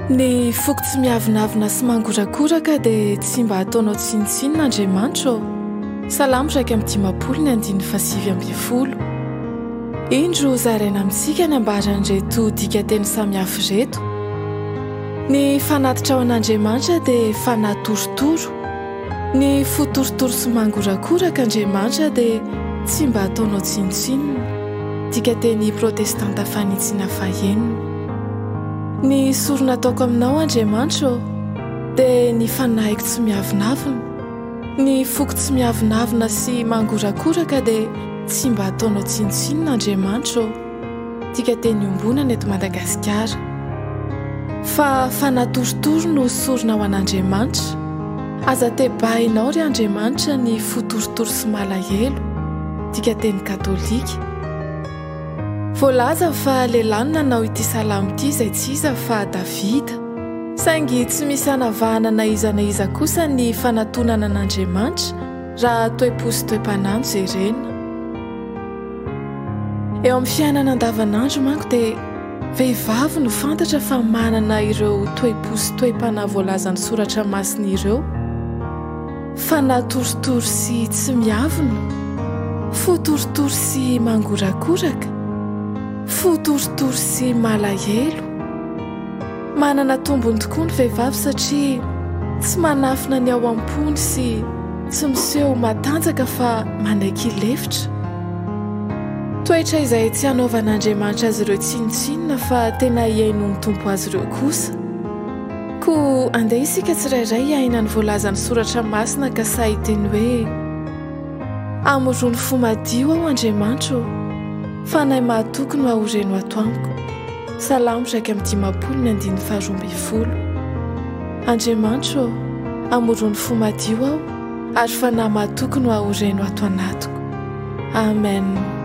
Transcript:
Ny foko tsy miavinavina sy mangorakoraka dia tsy mba ataonao tsinontsinon'Andriamanitra. Salamo 1:10 Indro zaraina amintsika ny ambaran'ireto dikateny samihafa ireto. Ny fanatitra ao an'Andriamanitra dia fanahy torotoro. Ny fotorotoro sy mangorakoraka Andriamanitra dia tsy mba ataonao tsinontsinona. Dikateny protestanta fanitsiana fahenina. Ny sorona ataoko aminao Andriamanitra dia ny fanahiko tsy miavinavina. Ny foko tsy miavinavina sy mangorakoraka dia tsy mba ataonao tsinontsinona Andriamanitra. Dikateny ombonana eto Madagasikara. Fa fanahy torotoro no sorona ao an'Andriamanitra. Aza tebahinao ry Andriamanitra ny fotorotoro sy malahelo. Dikateny katolika. Voalaza fa lehilahy no nanao ity salamo ity izay tsy iza fa Davida. Saingy tsy misy hanavahana na iza na iza kosa ny fanatonana an'Andriamanitra raha toe-po sy toe-panahy no jerena. Eo amin'ny fiainana andavanandro manko dia vehivavy no fantatra fa manana ireo toe-po sy toe-panahy voalazan'ny soratra masina ireo. Fanahy torotoro sy tsy miavina, fotorotoro sy mangorakoraka, fotorotoro sy malahelo. Manana tombony tokoa ny vehivavy satria tsy manafina ny ao am-pony sy tsy miseho matanjaka fa manaiky-lefitra. Toetra izay tsy hanaovan'Andriamanitra azy ireo tsinontsinona fa tena iaino ny tompo azy ireo kosa. Koa andeha isika tsirairay iaina ny voalazan'ny soratra masina ka sahiteny hoe amorony fo madio ao Andriamanitra, fanahy mahatoky no ahoreno ato amiko. Salamo 1:10 Andriamanitra, amorony fo madio aho ary fanahy mahatoky no ahoreno ato anatiko. Amen.